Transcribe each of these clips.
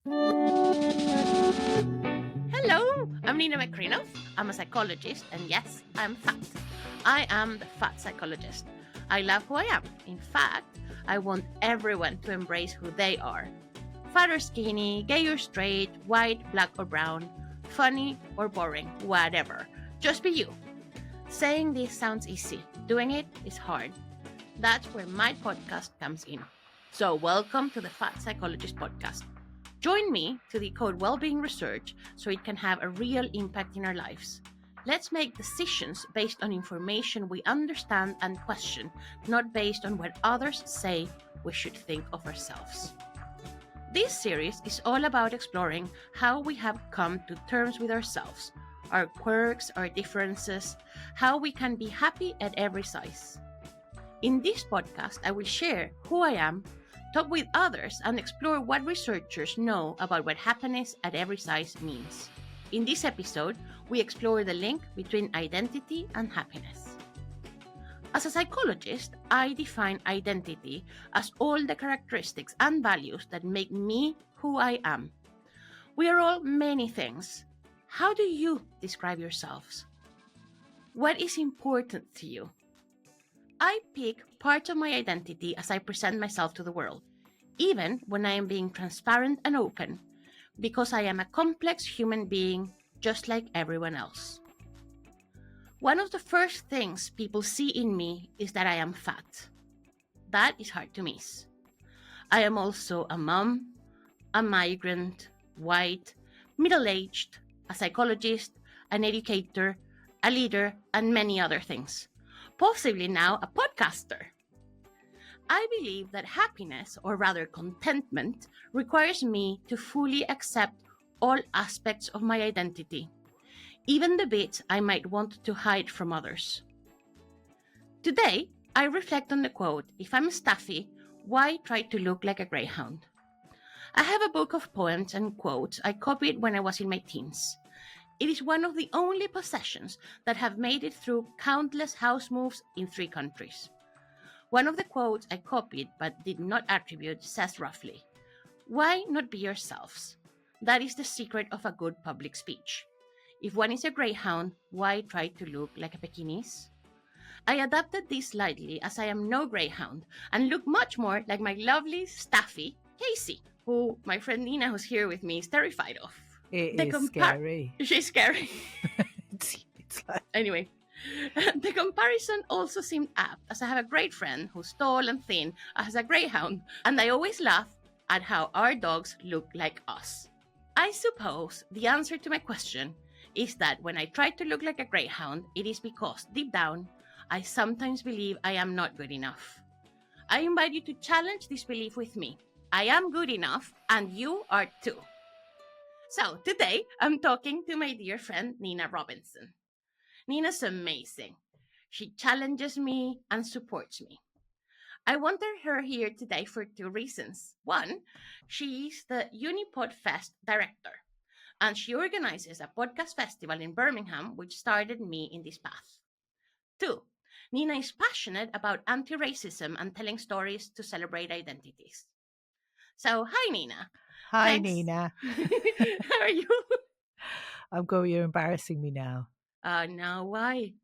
Hello, I'm Ninna Makrinov. I'm a psychologist, and yes, I'm fat. I am the Fat Psychologist. I love who I am. In fact, I want everyone to embrace who they are. Fat or skinny, gay or straight, white, black or brown, funny or boring, whatever. Just be you. Saying this sounds easy. Doing it is hard. That's where my podcast comes in. So welcome to the Fat Psychologist Podcast. Join me to decode well-being research so it can have a real impact in our lives. Let's make decisions based on information we understand and question, not based on what others say we should think of ourselves. This series is all about exploring how we have come to terms with ourselves, our quirks, our differences, how we can be happy at every size. In this podcast, I will share who I am, talk with others, and explore what researchers know about what happiness at every size means. In this episode, we explore the link between identity and happiness. As a psychologist, I define identity as all the characteristics and values that make me who I am. We are all many things. How do you describe yourselves? What is important to you? I pick parts of my identity as I present myself to the world, even when I am being transparent and open, because I am a complex human being just like everyone else. One of the first things people see in me is that I am fat. That is hard to miss. I am also a mom, a migrant, white, middle-aged, a psychologist, an educator, a leader, and many other things. Possibly now a podcaster. I believe that happiness, or rather contentment, requires me to fully accept all aspects of my identity, even the bits I might want to hide from others. Today, I reflect on the quote, "If I'm Staffy, why try to look like a greyhound?" I have a book of poems and quotes I copied when I was in my teens. It is one of the only possessions that have made it through countless house moves in 3 countries. One of the quotes I copied but did not attribute says roughly, "Why not be yourselves? That is the secret of a good public speech. If one is a greyhound, why try to look like a Pekingese?" I adapted this slightly as I am no greyhound and look much more like my lovely Staffy, Casey, who my friend Nina, who's here with me, is terrified of. It is scary. She's scary. it's like... Anyway, the comparison also seemed apt, as I have a great friend who's tall and thin, as a greyhound, and I always laugh at how our dogs look like us. I suppose the answer to my question is that when I try to look like a greyhound, it is because, deep down, I sometimes believe I am not good enough. I invite you to challenge this belief with me. I am good enough, and you are too. So today, I'm talking to my dear friend, Ninna Robinson. Ninna's amazing. She challenges me and supports me. I wanted her here today for 2 reasons. 1, she is the Unipod Fest director, and she organizes a podcast festival in Birmingham, which started me in this path. 2, Ninna is passionate about anti-racism and telling stories to celebrate identities. So, hi, Ninna. Hi, Thanks. Nina. How are you? I'm going, you're embarrassing me now. No, why?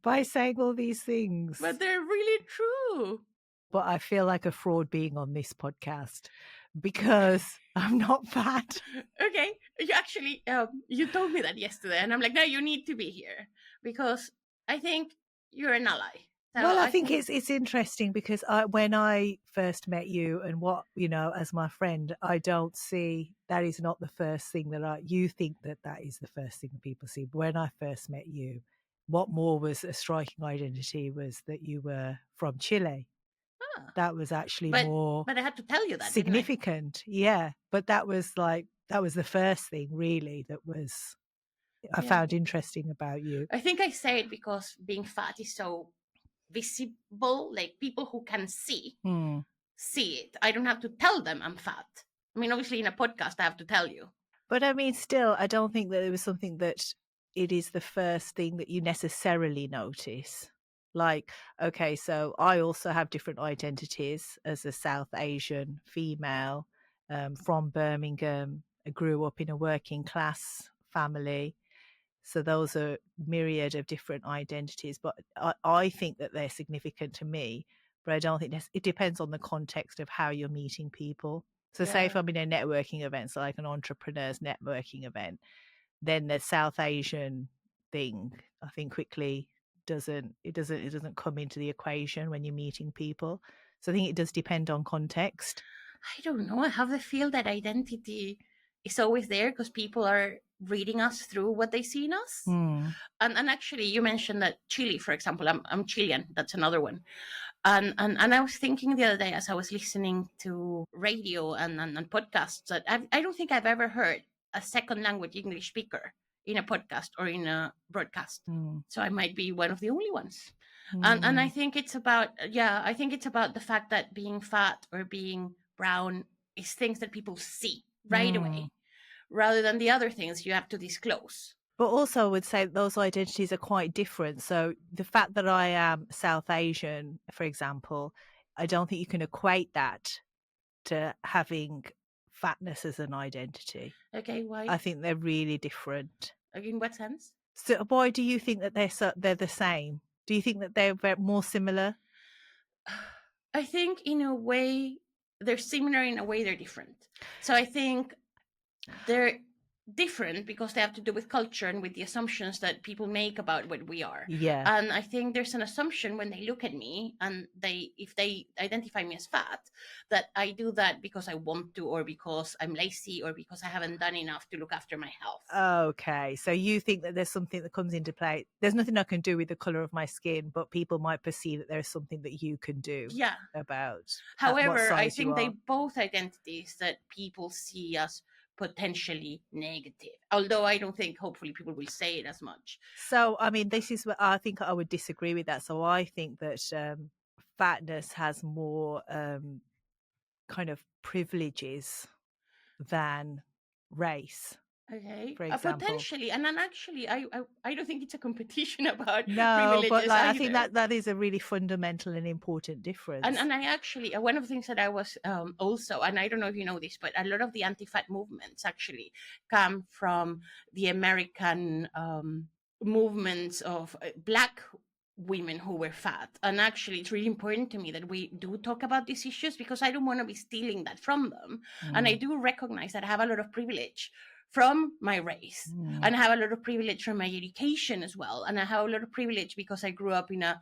By saying all these things. But they're really true. But I feel like a fraud being on this podcast because I'm not fat. Okay, you actually, you told me that yesterday, and I'm like, no, you need to be here because I think you're an ally. So well, I think it's interesting because when I first met you and what, as my friend, I don't see, that is not the first thing you think that is the first thing people see. But when I first met you, what more was a striking identity was that you were from Chile. That was actually more but I had to tell you that, significant. Yeah. But that was the first thing really that was, I found interesting about you. I think I say it because being fat is so visible, like people who can see it. I don't have to tell them I'm fat. I mean, obviously in a podcast I have to tell you. But I mean, still, I don't think that it was something that it is the first thing that you necessarily notice. Like, okay, so I also have different identities as a South Asian female from Birmingham. I grew up in a working class family. So those are myriad of different identities. But I think that they're significant to me. But I don't think it depends on the context of how you're meeting people. So say if I'm in a networking event, so like an entrepreneur's networking event, then the South Asian thing, I think quickly doesn't come into the equation when you're meeting people. So I think it does depend on context. I don't know. I have the feel that identity is always there because people are reading us through what they see in us. And actually, you mentioned that Chile, for example, I'm Chilean. That's another one. And I was thinking the other day as I was listening to radio and podcasts that I don't think I've ever heard a second language English speaker in a podcast or in a broadcast. So I might be one of the only ones. And I think it's about, I think it's about the fact that being fat or being brown is things that people see right away, rather than the other things you have to disclose. But also I would say those identities are quite different. So the fact that I am South Asian, for example, I don't think you can equate that to having fatness as an identity. Okay, why? I think they're really different. In what sense? So why do you think that they're the same? Do you think that they're more similar? I think in a way they're similar, in a way they're different. So I think they're different because they have to do with culture and with the assumptions that people make about what we are. Yeah. And I think there's an assumption when they look at me and if they identify me as fat, that I do that because I want to, or because I'm lazy, or because I haven't done enough to look after my health. Okay. So you think that there's something that comes into play. There's nothing I can do with the color of my skin, but people might perceive that there's something that you can do about. However, I think they both identities that people see as potentially negative, although I don't think hopefully people will say it as much. So I mean, this is what I think I would disagree with that. So I think that fatness has more kind of privileges than race. Okay, for example. Potentially, and then actually, I don't think it's a competition about privileges. But like, either. I think that is a really fundamental and important difference. And I actually, one of the things that I was also, and I don't know if you know this, but a lot of the anti-fat movements actually come from the American movements of Black women who were fat. And actually, it's really important to me that we do talk about these issues, because I don't want to be stealing that from them. And I do recognize that I have a lot of privilege from my race, and I have a lot of privilege from my education as well, and I have a lot of privilege because I grew up in a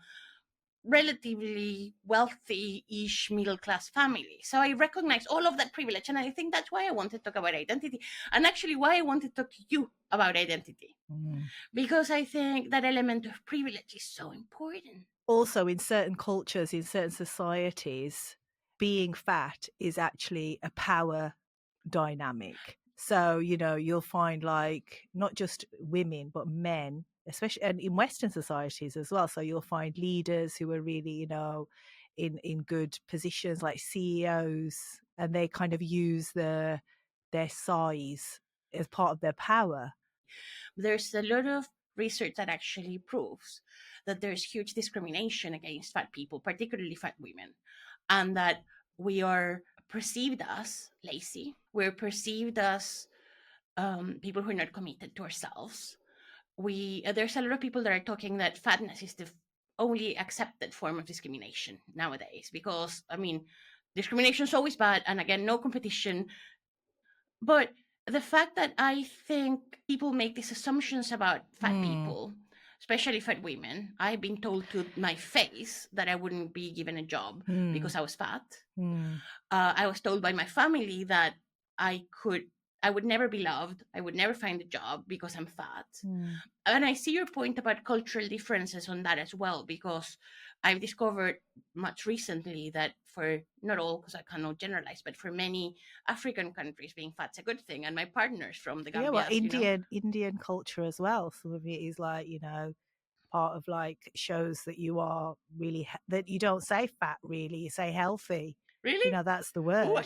relatively wealthy-ish middle-class family. So I recognize all of that privilege, and I think that's why I wanted to talk about identity, and actually why I wanted to talk to you about identity, because I think that element of privilege is so important. Also, in certain cultures, in certain societies, being fat is actually a power dynamic. So, you'll find like not just women, but men, especially, and in Western societies as well. So you'll find leaders who are really, in good positions, like CEOs, and they kind of use their size as part of their power. There's a lot of research that actually proves that there's huge discrimination against fat people, particularly fat women, and that we are perceived as lazy. We're perceived as people who are not committed to ourselves. There's a lot of people that are talking that fatness is the only accepted form of discrimination nowadays, because discrimination is always bad, and again, no competition. But the fact that I think people make these assumptions about fat people, especially fat women. I've been told to my face that I wouldn't be given a job because I was fat. I was told by my family that I would never be loved. I would never find a job because I'm fat. And I see your point about cultural differences on that as well, because I've discovered much recently that for not all, because I cannot generalize, but for many African countries, being fat's a good thing. And my partners from the Gambia. Yeah, well, Indian culture as well. Some of it is like, part of like shows that you are really, that you don't say fat really, you say healthy. Really? That's the word.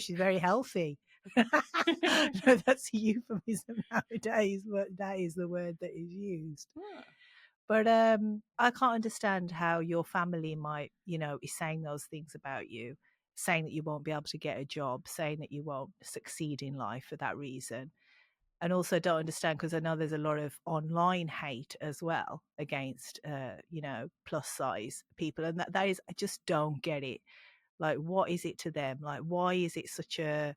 She's very healthy. No, that's a euphemism nowadays, but that is the word that is used. But I can't understand how your family might, is saying those things about you. saying that you won't be able to get a job, saying that you won't succeed in life for that reason. And also don't understand, because I know there's a lot of online hate as well against, plus size people. And that is, I just don't get it. Like, what is it to them? Like, why is it such a,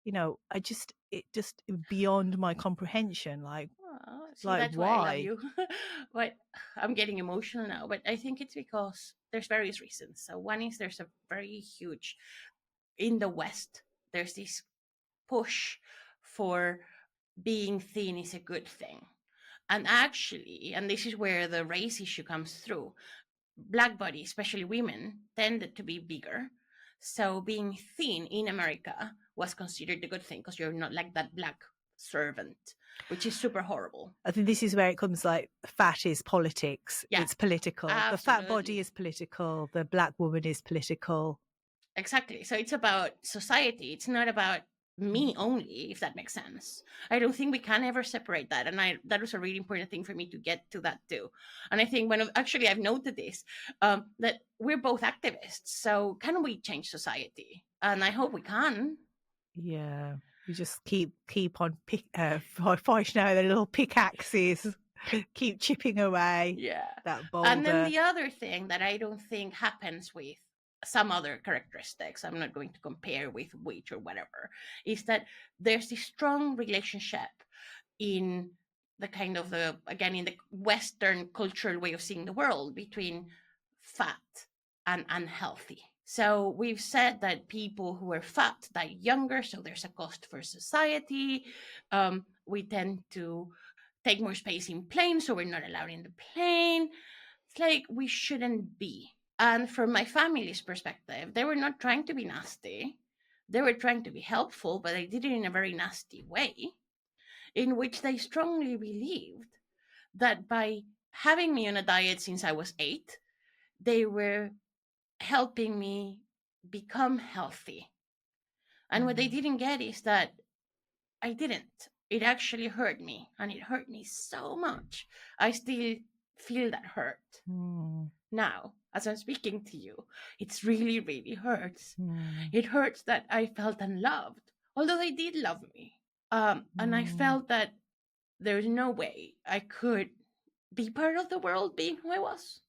it just beyond my comprehension. Like, See, that's why I love why? you. But I'm getting emotional now. But I think it's because there's various reasons. So one is there's a very huge, in the West, there's this push for being thin is a good thing. And actually, and this is where the race issue comes through, Black bodies, especially women, tended to be bigger. So being thin in America was considered a good thing because you're not like that Black servant, which is super horrible. I think this is where it comes, like, fat is politics. Yeah, it's political. Absolutely. The fat body is political. The Black woman is political. Exactly. So it's about society. It's not about me only, if that makes sense. I don't think we can ever separate that. And that was a really important thing for me to get to that too. And I think I've noted this, that we're both activists. So can we change society? And I hope we can. Yeah. You just keep on fighting out the little pickaxes, keep chipping away. Yeah. That boulder. And then the other thing that I don't think happens with some other characteristics, I'm not going to compare with weight or whatever, is that there's this strong relationship in the kind of in the Western cultural way of seeing the world between fat and unhealthy. So we've said that people who are fat die younger, so there's a cost for society. We tend to take more space in planes, so we're not allowed in the plane. It's like we shouldn't be. And from my family's perspective, they were not trying to be nasty. They were trying to be helpful, but they did it in a very nasty way, in which they strongly believed that by having me on a diet since I was 8, they were helping me become healthy. And what they didn't get is that I didn't. It actually hurt me, and it hurt me so much. I still feel that hurt. Now, as I'm speaking to you, it's really, really hurts. It hurts that I felt unloved, although they did love me. And I felt that there's no way I could be part of the world being who I was.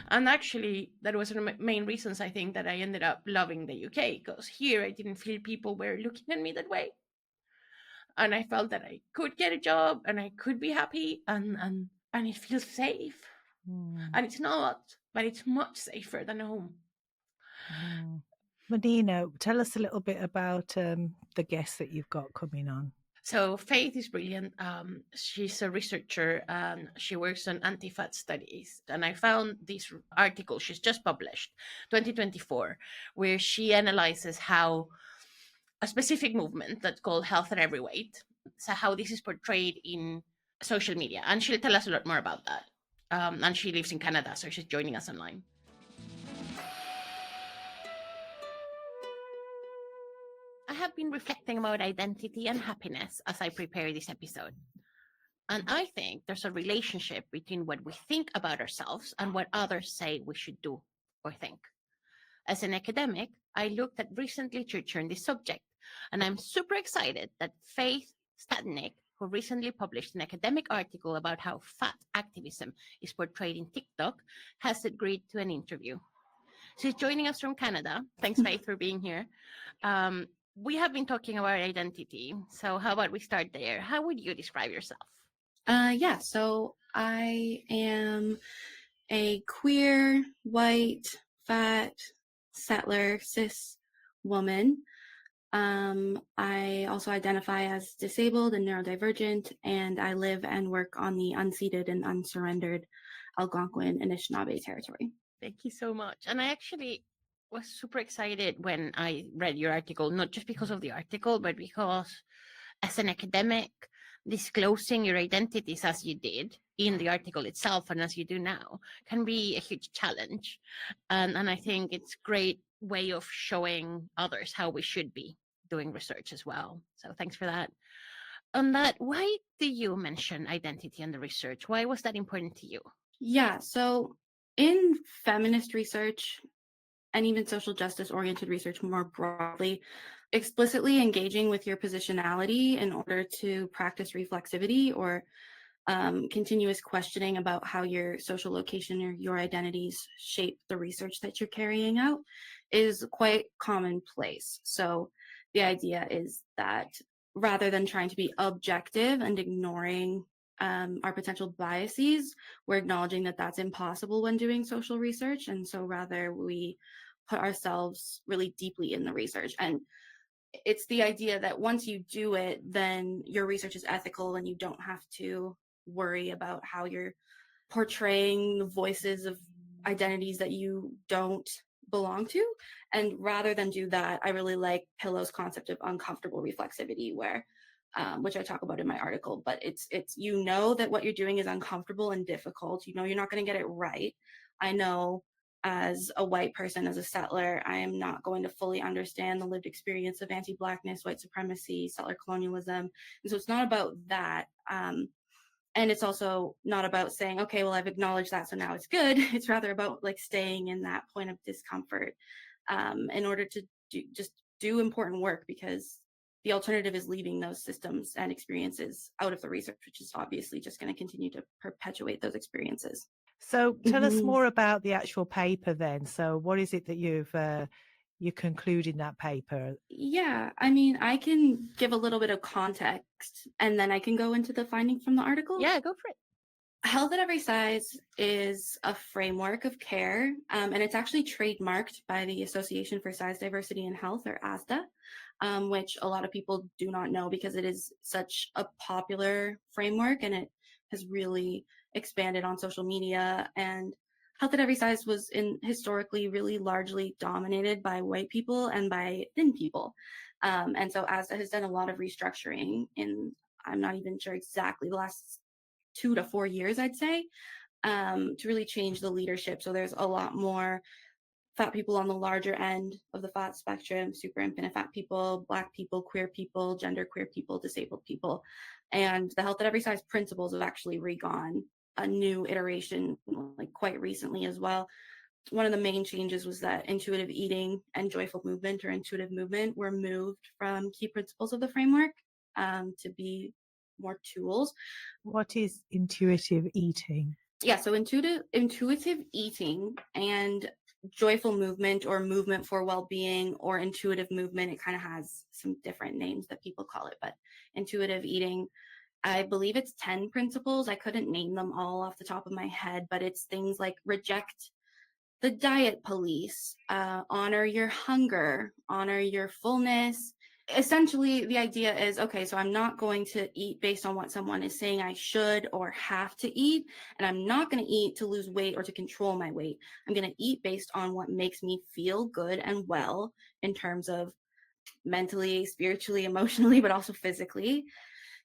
And actually, that was one of the main reasons I think that I ended up loving the UK, because here I didn't feel people were looking at me that way. And I felt that I could get a job and I could be happy, and it feels safe. And it's not, but it's much safer than home. Ninna, tell us a little bit about the guests that you've got coming on. So Faith is brilliant. She's a researcher and she works on anti-fat studies. And I found this article she's just published, 2024, where she analyzes how a specific movement that's called Health at Every Weight, so how this is portrayed in social media. And she'll tell us a lot more about that. And she lives in Canada, so she's joining us online. I have been reflecting about identity and happiness as I prepare this episode. And I think there's a relationship between what we think about ourselves and what others say we should do or think. As an academic, I looked at recent literature on this subject, and I'm super excited that Faith Stadnyk, who recently published an academic article about how fat activism is portrayed in TikTok, has agreed to an interview. She's joining us from Canada. Thanks, Faith, for being here. We have been talking about identity, so how about we start there? How would you describe yourself? So I am a queer, white, fat, settler, cis woman. I also identify as disabled and neurodivergent, and I live and work on the unceded and unsurrendered Algonquin Anishinaabe territory. Thank you so much. And I actually was super excited when I read your article, not just because of the article, but because as an academic, disclosing your identities as you did in the article itself and as you do now can be a huge challenge. And I think it's a great way of showing others how we should be doing research as well. So thanks for that. On that, why do you mention identity in the research? Why was that important to you? Yeah, so in feminist research, and even social justice oriented research more broadly, explicitly engaging with your positionality in order to practice reflexivity or continuous questioning about how your social location or your identities shape the research that you're carrying out is quite commonplace. So the idea is that rather than trying to be objective and ignoring our potential biases, we're acknowledging that that's impossible when doing social research. And so rather we put ourselves really deeply in the research. And it's the idea that once you do it, then your research is ethical and you don't have to worry about how you're portraying the voices of identities that you don't belong to. And rather than do that, I really like Pillow's concept of uncomfortable reflexivity, where which I talk about in my article, but it's you know that what you're doing is uncomfortable and difficult. You know you're not going to get it right. I know as a white person, as a settler, I am not going to fully understand the lived experience of anti-Blackness, white supremacy, settler colonialism. And so it's not about that. And it's also not about saying, okay, well, I've acknowledged that, so now it's good. It's rather about like staying in that point of discomfort in order to do important work, because the alternative is leaving those systems and experiences out of the research, which is obviously just going to continue to perpetuate those experiences. So tell us more about the actual paper then. So what is it that you conclude in that paper? Yeah, I mean, I can give a little bit of context and then I can go into the findings from the article. Yeah, go for it. Health at Every Size is a framework of care, and it's actually trademarked by the Association for Size Diversity in Health, or ASDA, which a lot of people do not know because it is such a popular framework and it has really expanded on social media. And Health at Every Size was historically really largely dominated by white people and by thin people. And so ASDA has done a lot of restructuring in, I'm not even sure exactly, the last 2 to 4 years, I'd say, to really change the leadership. So there's a lot more fat people on the larger end of the fat spectrum, super infinite fat people, Black people, queer people, genderqueer people, disabled people. And the Health at Every Size principles have actually regone a new iteration like quite recently as well. One of the main changes was that intuitive eating and joyful movement, or intuitive movement, were moved from key principles of the framework to be more tools. What is intuitive eating? Yeah, so intuitive eating and joyful movement, or movement for well-being, or intuitive movement, it kind of has some different names that people call it, but intuitive eating, I believe it's 10 principles. I couldn't name them all off the top of my head, but it's things like reject the diet police, honor your hunger, honor your fullness. Essentially, the idea is, okay, so I'm not going to eat based on what someone is saying I should or have to eat, and I'm not going to eat to lose weight or to control my weight. I'm going to eat based on what makes me feel good and well in terms of mentally, spiritually, emotionally, but also physically.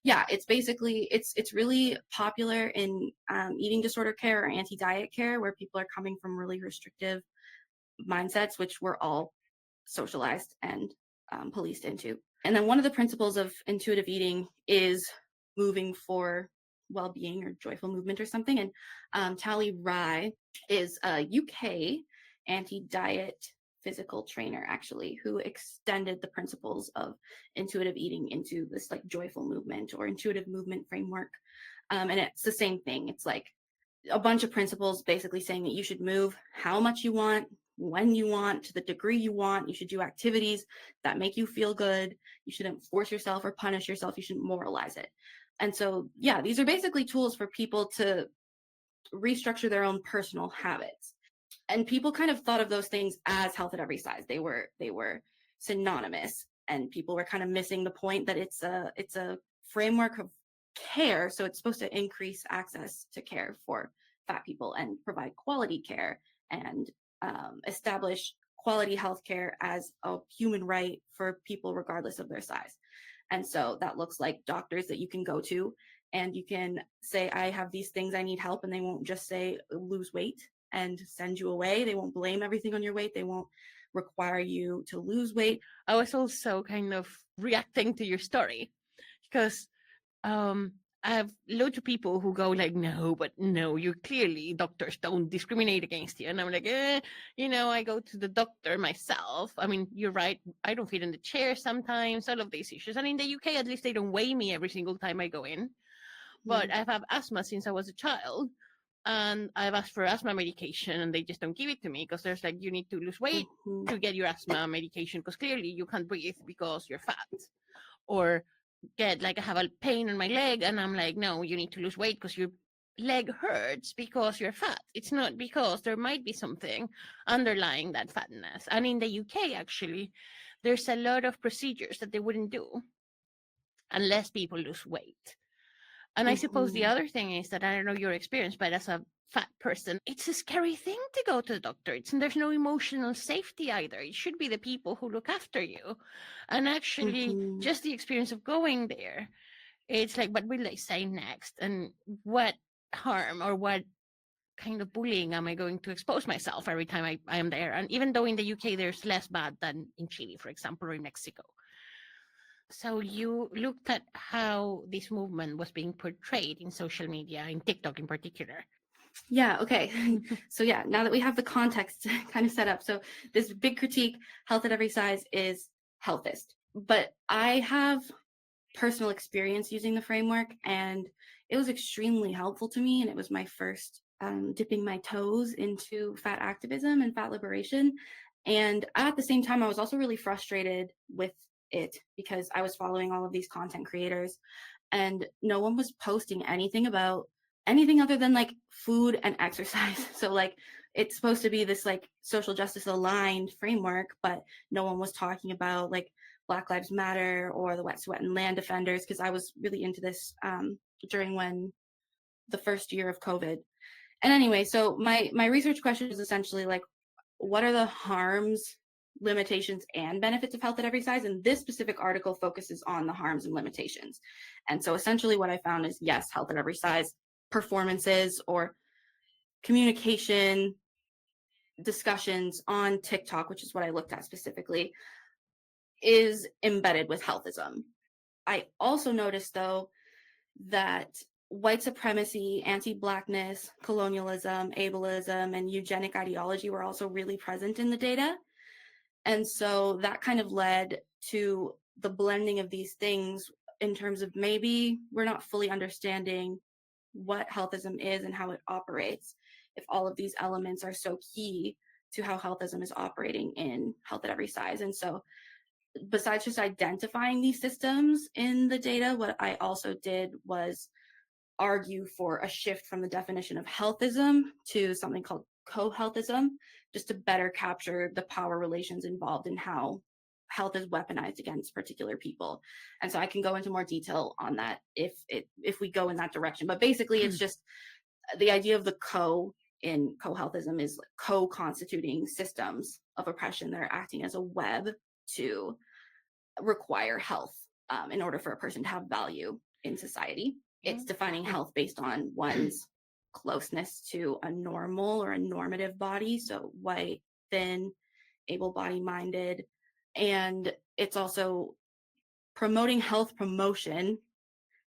Yeah, it's basically, it's really popular in eating disorder care or anti-diet care, where people are coming from really restrictive mindsets, which we're all socialized and policed into. And then one of the principles of intuitive eating is moving for well-being or joyful movement or something. And Tally Rye is a UK anti-diet physical trainer, actually, who extended the principles of intuitive eating into this like joyful movement or intuitive movement framework. And it's the same thing. It's like a bunch of principles basically saying that you should move how much you want, when you want, to the degree you want. You should do activities that make you feel good. You shouldn't force yourself or punish yourself. You shouldn't moralize it. And so, yeah, these are basically tools for people to restructure their own personal habits. And people kind of thought of those things as health at every size. They were synonymous, and people were kind of missing the point that it's a framework of care. So it's supposed to increase access to care for fat people and provide quality care and establish quality healthcare as a human right for people regardless of their size. And so that looks like doctors that you can go to and you can say, I have these things, I need help. And they won't just say lose weight and send you away. They won't blame everything on your weight. They won't require you to lose weight. I was also kind of reacting to your story because I have loads of people who go like, no, but no, you clearly, doctors don't discriminate against you. And I'm like, I go to the doctor myself. I mean, you're right. I don't fit in the chair sometimes, all of these issues. And in the UK, at least they don't weigh me every single time I go in. But I've had asthma since I was a child. And I've asked for asthma medication and they just don't give it to me because there's like, you need to lose weight to get your asthma medication because clearly you can't breathe because you're fat. Or get like I have a pain in my leg and I'm like, no, you need to lose weight because your leg hurts because you're fat. It's not because there might be something underlying that fatness. And in the UK, actually, there's a lot of procedures that they wouldn't do unless people lose weight. And I suppose the other thing is that I don't know your experience, but as a fat person, it's a scary thing to go to the doctor. There's no emotional safety either. It should be the people who look after you. And actually, just the experience of going there, it's like, what will they say next? And what harm or what kind of bullying am I going to expose myself every time I am there? And even though in the UK, there's less bad than in Chile, for example, or in Mexico. So you looked at how this movement was being portrayed in social media, in TikTok in particular. Yeah, okay. So yeah, now that we have the context kind of set up, so this big critique, health at every size is healthist. But I have personal experience using the framework and it was extremely helpful to me. And it was my first dipping my toes into fat activism and fat liberation. And at the same time, I was also really frustrated with it because I was following all of these content creators and no one was posting anything about anything other than like food and exercise. So like it's supposed to be this like social justice aligned framework, but no one was talking about like Black Lives Matter or the wet, sweat, and land defenders because I was really into this during the first year of COVID. And anyway, so my research question is essentially like, what are the harms, limitations, and benefits of health at every size? And this specific article focuses on the harms and limitations. And so essentially what I found is, yes, health at every size performances or communication discussions on TikTok, which is what I looked at specifically, is embedded with healthism. I also noticed, though, that white supremacy, anti-Blackness, colonialism, ableism, and eugenic ideology were also really present in the data. And so that kind of led to the blending of these things in terms of maybe we're not fully understanding what healthism is and how it operates if all of these elements are so key to how healthism is operating in health at every size. And so besides just identifying these systems in the data, what I also did was argue for a shift from the definition of healthism to something called co-healthism, just to better capture the power relations involved in how health is weaponized against particular people. And so I can go into more detail on that if we go in that direction. But basically, it's just the idea of the in co-healthism is like co-constituting systems of oppression that are acting as a web to require health in order for a person to have value in society. It's defining health based on one's closeness to a normal or a normative body, so white, thin, able-bodied minded. And it's also promoting health promotion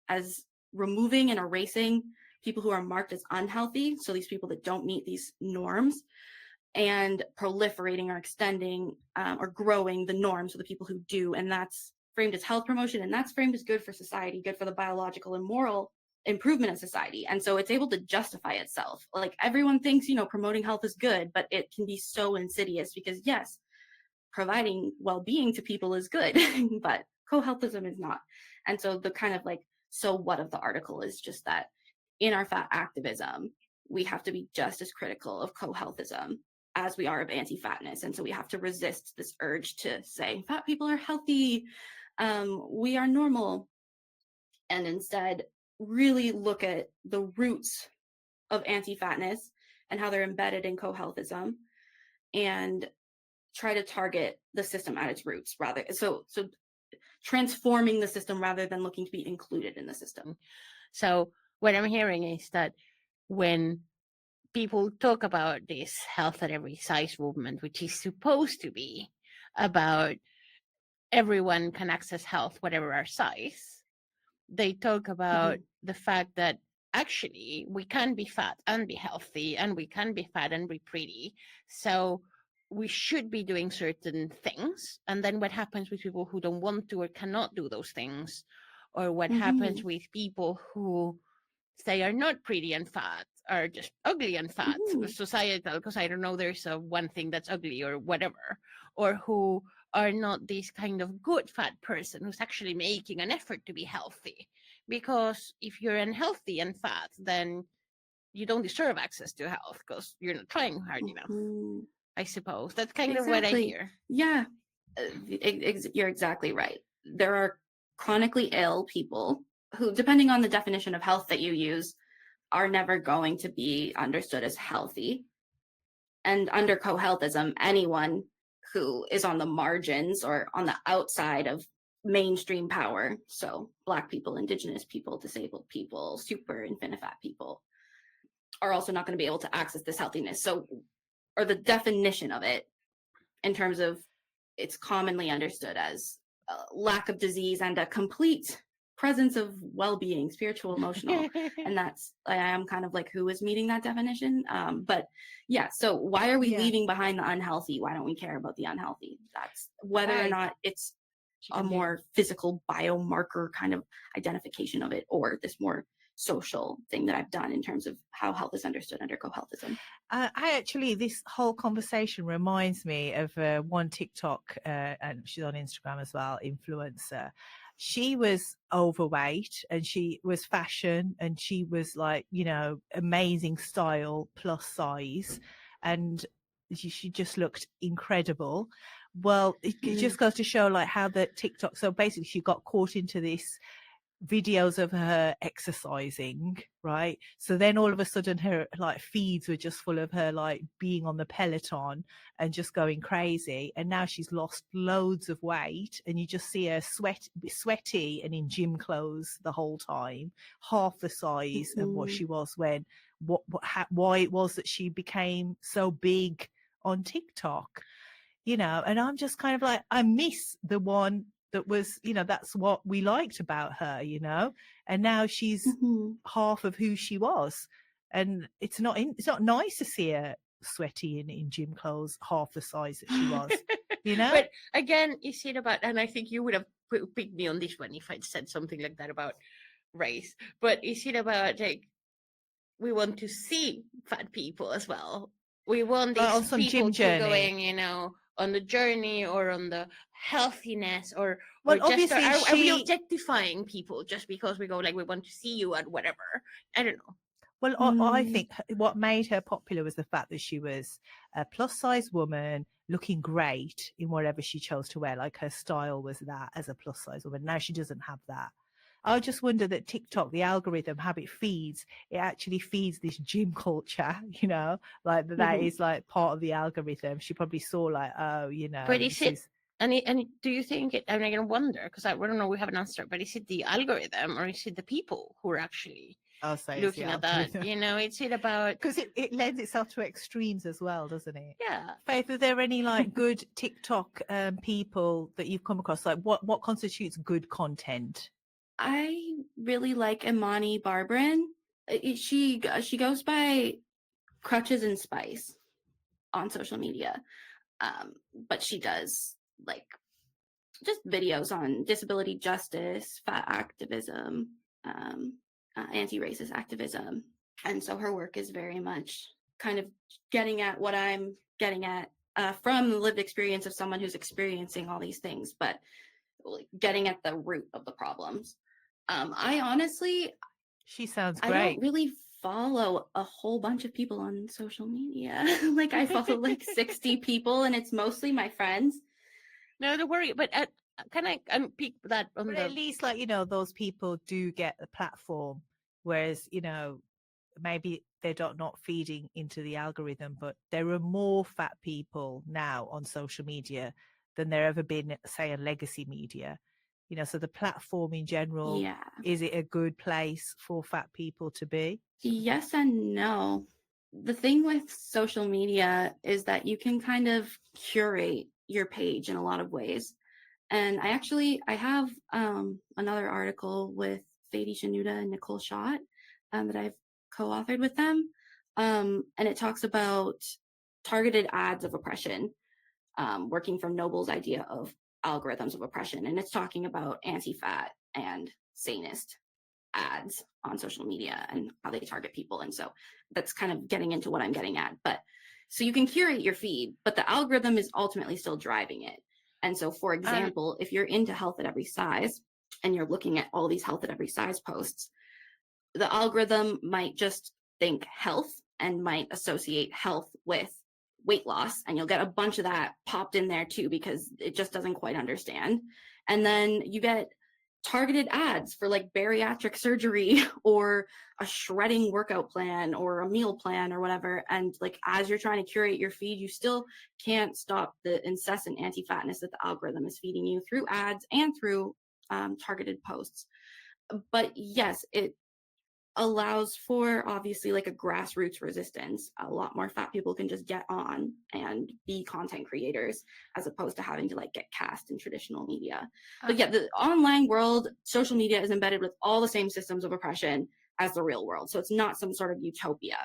as removing and erasing people who are marked as unhealthy, so these people that don't meet these norms, and proliferating or extending or growing the norms for the people who do. And that's framed as health promotion, and that's framed as good for society, good for the biological and moral improvement of society. And so it's able to justify itself. Like everyone thinks, promoting health is good, but it can be so insidious because yes, providing well-being to people is good, but co-healthism is not. And so the kind of like, so what of the article is just that in our fat activism, we have to be just as critical of co-healthism as we are of anti-fatness. And so we have to resist this urge to say, fat people are healthy, we are normal, and instead really look at the roots of anti-fatness and how they're embedded in co-healthism and try to target the system at its roots rather. So transforming the system rather than looking to be included in the system. So what I'm hearing is that when people talk about this health at every size movement, which is supposed to be about everyone can access health, whatever our size, they talk about the fact that actually we can be fat and be healthy, and we can be fat and be pretty. So we should be doing certain things. And then what happens with people who don't want to or cannot do those things, or what happens with people who say are not pretty and fat, are just ugly and fat, societal, because I don't know, there's a one thing that's ugly or whatever, or who are not this kind of good fat person who's actually making an effort to be healthy. Because if you're unhealthy and fat, then you don't deserve access to health because you're not trying hard enough. I suppose that's kind of what I hear. Yeah, you're exactly right. There are chronically ill people who, depending on the definition of health that you use, are never going to be understood as healthy. And under co-healthism, anyone who is on the margins or on the outside of mainstream power, so Black people, Indigenous people, disabled people, super infinifat people, are also not going to be able to access this healthiness. So, or the definition of it in terms of it's commonly understood as a lack of disease and a complete presence of well-being, spiritual, emotional. And that's, I am kind of like, who is meeting that definition? But yeah, so why are we leaving behind the unhealthy? Why don't we care about the unhealthy? That's whether or not it's a more physical biomarker kind of identification of it, or this more social thing that I've done in terms of how health is understood under co-healthism. This whole conversation reminds me of one TikTok, and she's on Instagram as well, influencer. She was overweight and she was fashion and she was like, amazing style, plus size. And she just looked incredible. Well, it just goes to show like how the TikTok, so basically she got caught into this videos of her exercising, right? So then all of a sudden her like feeds were just full of her like being on the Peloton and just going crazy, and now she's lost loads of weight and you just see her sweaty and in gym clothes the whole time, half the size of what she was when why it was that she became so big on TikTok, and I'm just kind of like, I miss the one that was, that's what we liked about her, and now she's half of who she was, and it's not nice to see her sweaty in gym clothes, half the size that she was, But again, is it about, and I think you would have picked me on this one if I'd said something like that about race, but is it about like we want to see fat people as well? We want these people to going, on the journey or on the healthiness, or obviously are we objectifying people just because we go like we want to see you at whatever? I don't know. Well, I think what made her popular was the fact that she was a plus size woman looking great in whatever she chose to wear. Like her style was that as a plus size woman. Now she doesn't have that. I just wonder that TikTok, the algorithm, how it actually feeds this gym culture, like that is like part of the algorithm. She probably saw like, But is it, and do you think it, I'm going to wonder, because I don't know, we haven't answered, but is it the algorithm or is it the people who are actually looking at that? It's it about, because it lends itself to extremes as well, doesn't it? Yeah. Faith, are there any like good TikTok people that you've come across? Like what constitutes good content? I really like Imani Barbarin. She goes by Crutches and Spice on social media, but she does like just videos on disability justice, fat activism, anti-racist activism, and so her work is very much kind of getting at what I'm getting at from the lived experience of someone who's experiencing all these things, but getting at the root of the problems. I honestly, she sounds great. I don't really follow a whole bunch of people on social media. Like I follow like 60 people, and it's mostly my friends. No, don't worry. But can I unpick that on but at least like those people do get a platform, whereas maybe they're not feeding into the algorithm, but there are more fat people now on social media than there ever been, say, in legacy media. So the platform in general, is it a good place for fat people to be? Yes and no. The thing with social media is that you can kind of curate your page in a lot of ways. And I have another article with Fady Shanuda and Nicole Schott that I've co-authored with them. And it talks about targeted ads of oppression, working from Noble's idea of algorithms of oppression. And it's talking about anti-fat and sanist ads on social media and how they target people. And so that's kind of getting into what I'm getting at. But so you can curate your feed, but the algorithm is ultimately still driving it. And so, for example, if you're into health at every size and you're looking at all these health at every size posts, the algorithm might just think health and might associate health with weight loss. And you'll get a bunch of that popped in there too, because it just doesn't quite understand. And then you get targeted ads for like bariatric surgery or a shredding workout plan or a meal plan or whatever. And like, as you're trying to curate your feed, you still can't stop the incessant anti-fatness that the algorithm is feeding you through ads and through targeted posts. But yes, it allows for obviously like a grassroots resistance. A lot more fat people can just get on and be content creators as opposed to having to like get cast in traditional media. But yeah, the online world, social media is embedded with all the same systems of oppression as the real world. So it's not some sort of utopia.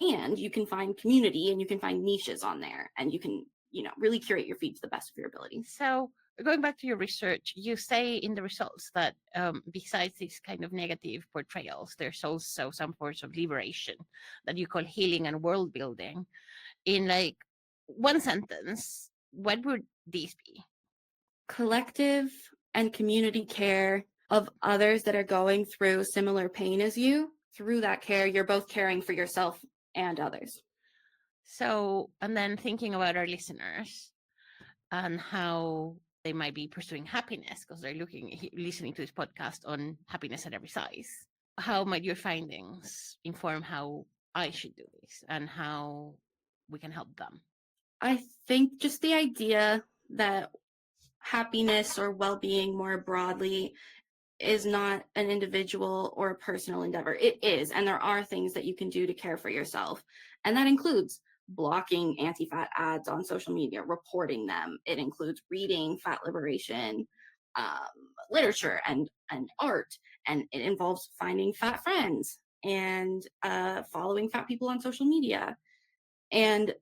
And you can find community and you can find niches on there, and you can, really curate your feed to the best of your ability. So going back to your research, you say in the results that besides these kind of negative portrayals, there's also some forms of liberation that you call healing and world building. In like one sentence, what would these be? Collective and community care of others that are going through similar pain as you. Through that care, you're both caring for yourself and others. So, and then thinking about our listeners and how they might be pursuing happiness because they're listening to this podcast on happiness at every size. How might your findings inform how I should do this and how we can help them? I think just the idea that happiness or well-being more broadly is not an individual or a personal endeavor. It is, and there are things that you can do to care for yourself. And that includes blocking anti-fat ads on social media, reporting them. It includes reading fat liberation literature and art. And it involves finding fat friends and following fat people on social media. And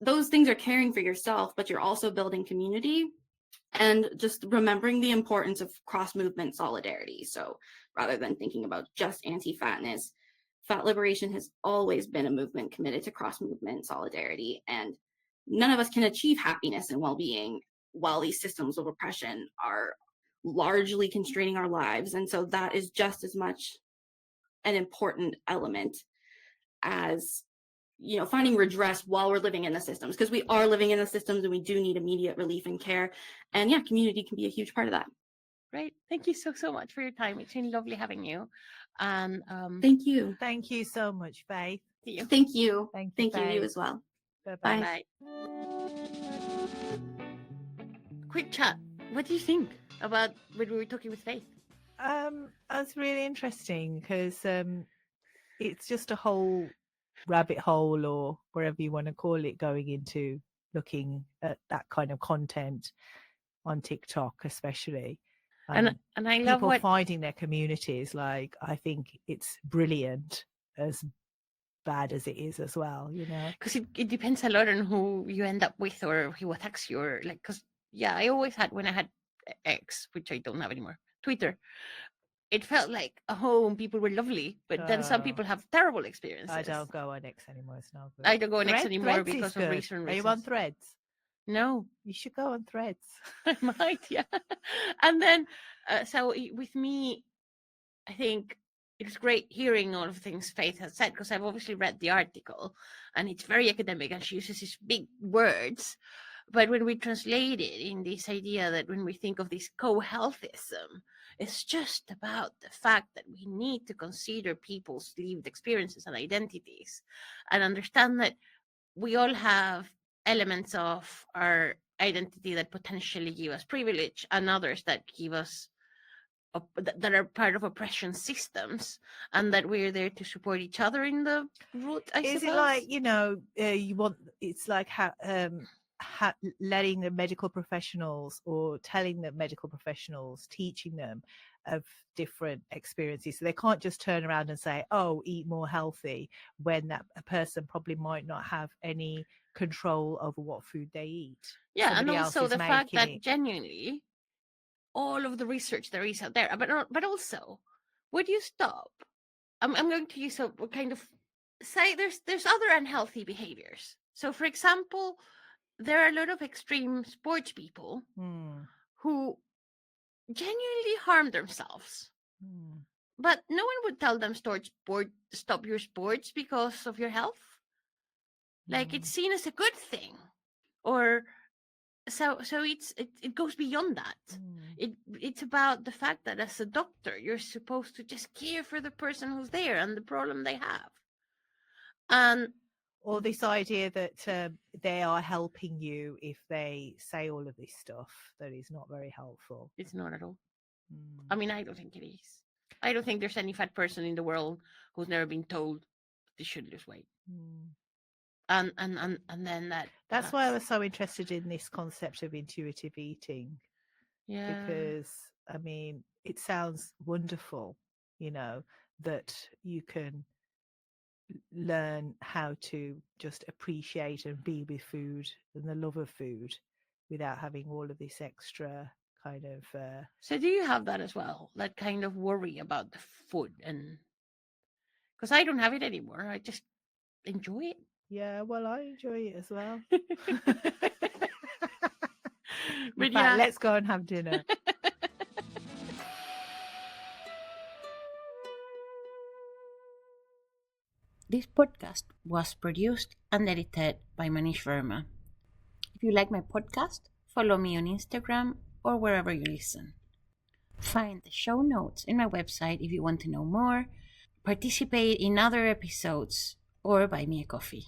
those things are caring for yourself, but you're also building community and just remembering the importance of cross-movement solidarity. So rather than thinking about just anti-fatness, fat liberation has always been a movement committed to cross-movement solidarity. And none of us can achieve happiness and well-being while these systems of oppression are largely constraining our lives. And so that is just as much an important element as finding redress while we're living in the systems, because we are living in the systems and we do need immediate relief and care. And yeah, community can be a huge part of that. Great. Thank you so much for your time. It's been lovely having you. And thank you. Thank you so much, Faith. Thank you. Thank you, you as well. Bye-bye. Bye. Quick chat. What do you think about when we were talking with Faith? That's really interesting because it's just a whole rabbit hole, or wherever you want to call it, going into looking at that kind of content on TikTok, especially. And I love people finding their communities. Like, I think it's brilliant, as bad as it is as well, because it depends a lot on who you end up with or who attacks you, or like, because I always had, when I had X, which I don't have anymore, Twitter, it felt like people were lovely, but then some people have terrible experiences. I don't go on X anymore. It's not good. I don't go on X anymore because of reasons. Are you on Threads? No. You should go on Threads. I might, yeah. And then, so with me, I think it was great hearing all of the things Faith has said, because I've obviously read the article and it's very academic and she uses these big words. But when we translate it in this idea that when we think of this co-healthism, it's just about the fact that we need to consider people's lived experiences and identities and understand that we all have elements of our identity that potentially give us privilege and others that give us that are part of oppression systems, and that we're there to support each other in the root. Is it like, you want, it's like letting the medical professionals, or telling the medical professionals, teaching them of different experiences. So they can't just turn around and say, oh, eat more healthy, when that a person probably might not have any control over what food they eat. Yeah, Somebody and else also is the fact making that it. genuinely all of the research there is out there, but also, would you stop? I'm going to use a kind of say there's other unhealthy behaviors. So, for example, there are a lot of extreme sports people who genuinely harm themselves. But no one would tell them stop your sports because of your health. Like it's seen as a good thing, or so it goes beyond that. It's about the fact that as a doctor, you're supposed to just care for the person who's there and the problem they have, and or this idea that they are helping you if they say all of this stuff that is not very helpful. It's not at all. I mean, I don't think it is. I don't think there's any fat person in the world who's never been told they should lose weight. And then that's why I was so interested in this concept of intuitive eating. Yeah. Because I mean, it sounds wonderful, that you can learn how to just appreciate and be with food and the love of food without having all of this extra kind of So do you have that as well, that kind of worry about the food? And because I don't have it anymore, I just enjoy it. Yeah, well, I enjoy it as well. But yeah, let's go and have dinner. This podcast was produced and edited by Manish Verma. If you like my podcast, follow me on Instagram or wherever you listen. Find the show notes in my website if you want to know more, participate in other episodes, or buy me a coffee.